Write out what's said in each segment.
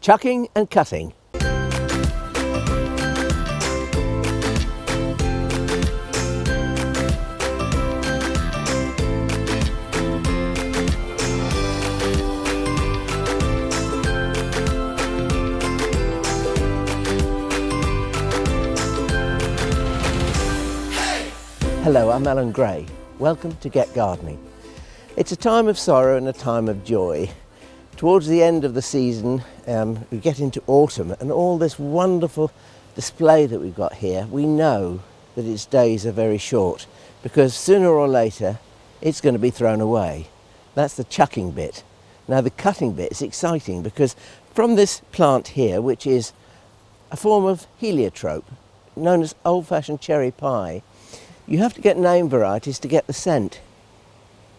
chucking and cutting. Hello, I'm Alan Gray. Welcome to Get Gardening. It's a time of sorrow and a time of joy. Towards the end of the season, we get into autumn, and all this wonderful display that we've got here, we know that its days are very short, because sooner or later it's going to be thrown away. That's the chucking bit. Now the cutting bit is exciting, because from this plant here, which is a form of heliotrope known as old-fashioned cherry pie, you have to get name varieties to get the scent.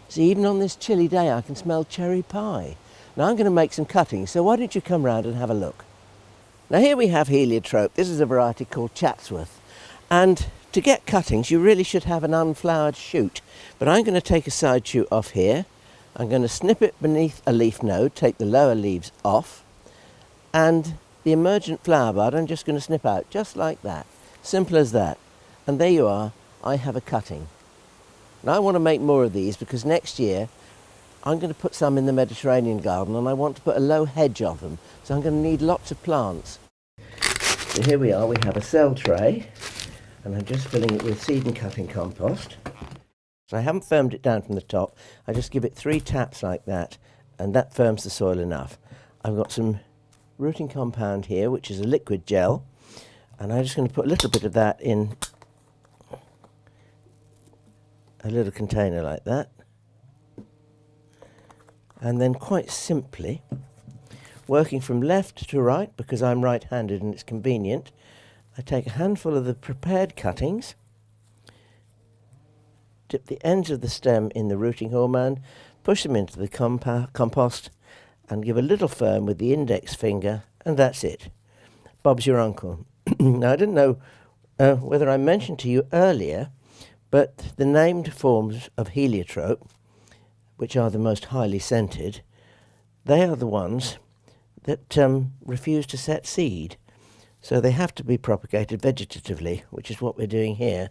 See, even on this chilly day I can smell cherry pie. Now I'm going to make some cuttings, so why don't you come round and have a look. Now here we have heliotrope. This is a variety called Chatsworth, and to get cuttings you really should have an unflowered shoot, but I'm going to take a side shoot off here. I'm going to snip it beneath a leaf node, take the lower leaves off, and the emergent flower bud I'm just going to snip out, just like that. Simple as that. And there you are, I have a cutting. Now I want to make more of these, because next year I'm going to put some in the Mediterranean garden, and I want to put a low hedge of them, so I'm going to need lots of plants. So here we are, we have a cell tray, and I'm just filling it with seed and cutting compost. So I haven't firmed it down from the top, I just give it 3 taps like that, and that firms the soil enough. I've got some rooting compound here, which is a liquid gel, and I'm just going to put a little bit of that in a little container like that. And then quite simply, working from left to right, because I'm right-handed and it's convenient, I take a handful of the prepared cuttings, dip the ends of the stem in the rooting hormone, push them into the compost, and give a little firm with the index finger, and that's it. Bob's your uncle. Now, I didn't know whether I mentioned to you earlier, but the named forms of heliotrope, which are the most highly scented, they are the ones that refuse to set seed. So they have to be propagated vegetatively, which is what we're doing here.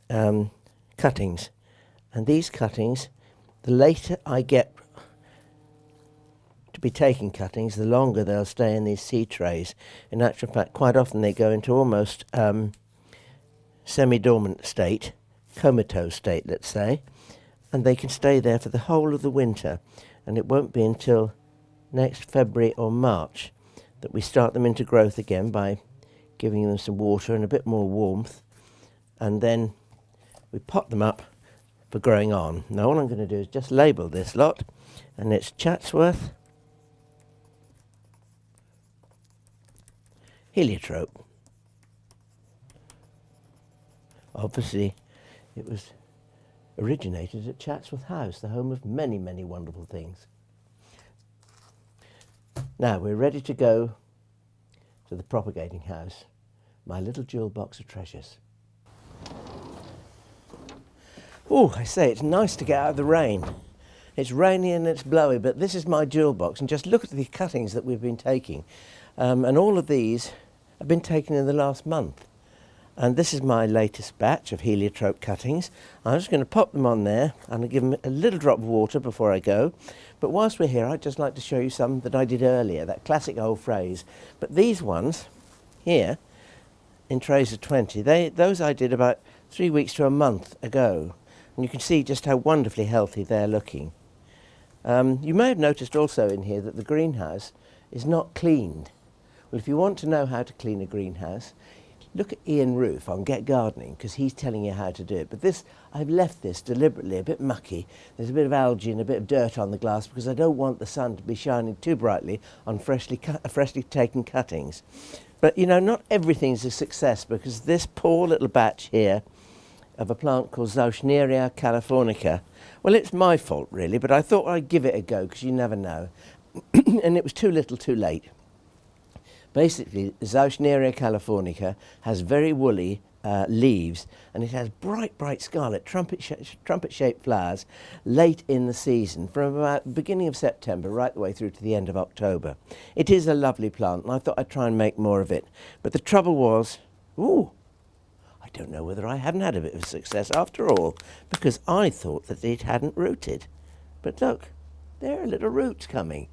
Cuttings. And these cuttings, the later I get to be taking cuttings, the longer they'll stay in these seed trays. In actual fact, quite often they go into almost semi-dormant state, comatose state, let's say, and they can stay there for the whole of the winter, and it won't be until next February or March that we start them into growth again by giving them some water and a bit more warmth, and then we pot them up for growing on. Now all I'm going to do is just label this lot, and it's Chatsworth heliotrope. Obviously it was originated at Chatsworth House, the home of many, many wonderful things. Now we're ready to go to the propagating house, my little jewel box of treasures. Oh, I say, it's nice to get out of the rain. It's rainy and it's blowy, but this is my jewel box, and just look at the cuttings that we've been taking. And all of these have been taken in the last month. And this is my latest batch of heliotrope cuttings. I'm just going to pop them on there and I'll give them a little drop of water before I go. But whilst we're here, I'd just like to show you some that I did earlier, that classic old phrase. But these ones here, in trays of 20, those I did about 3 weeks to a month ago. And you can see just how wonderfully healthy they're looking. You may have noticed also in here that the greenhouse is not cleaned. Well, if you want to know how to clean a greenhouse, look at Ian Roof on Get Gardening, because he's telling you how to do it. But this, I've left this deliberately a bit mucky. There's a bit of algae and a bit of dirt on the glass, because I don't want the sun to be shining too brightly on freshly taken cuttings. But you know, not everything's a success, because this poor little batch here of a plant called Zauschneria californica, well, it's my fault really, but I thought I'd give it a go, because you never know. And it was too little too late. Basically, Zauschneria californica has very woolly leaves, and it has bright scarlet trumpet-shaped flowers late in the season, from about the beginning of September right the way through to the end of October. It is a lovely plant, and I thought I'd try and make more of it. But the trouble was, I don't know whether I haven't had a bit of success after all, because I thought that it hadn't rooted. But look, there are little roots coming.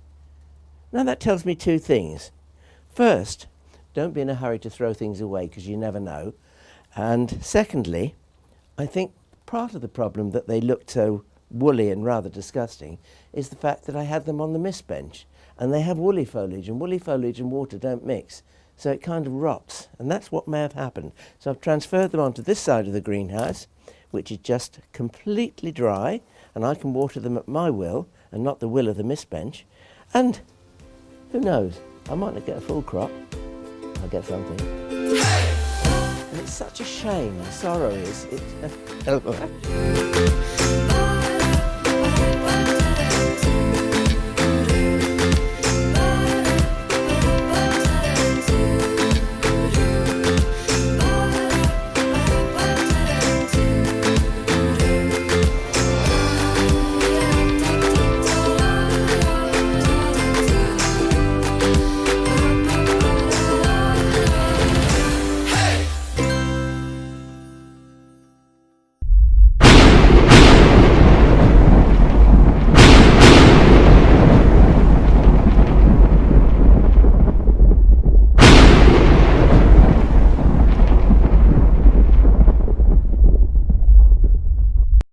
Now that tells me two things. First, don't be in a hurry to throw things away, because you never know. And secondly, I think part of the problem that they looked so woolly and rather disgusting is the fact that I had them on the mist bench, and they have woolly foliage and water don't mix, so it kind of rots, and that's what may have happened. So I've transferred them onto this side of the greenhouse, which is just completely dry, and I can water them at my will and not the will of the mist bench. And who knows, I might not get a full crop. I'll get something. And it's such a shame, the sorrow is.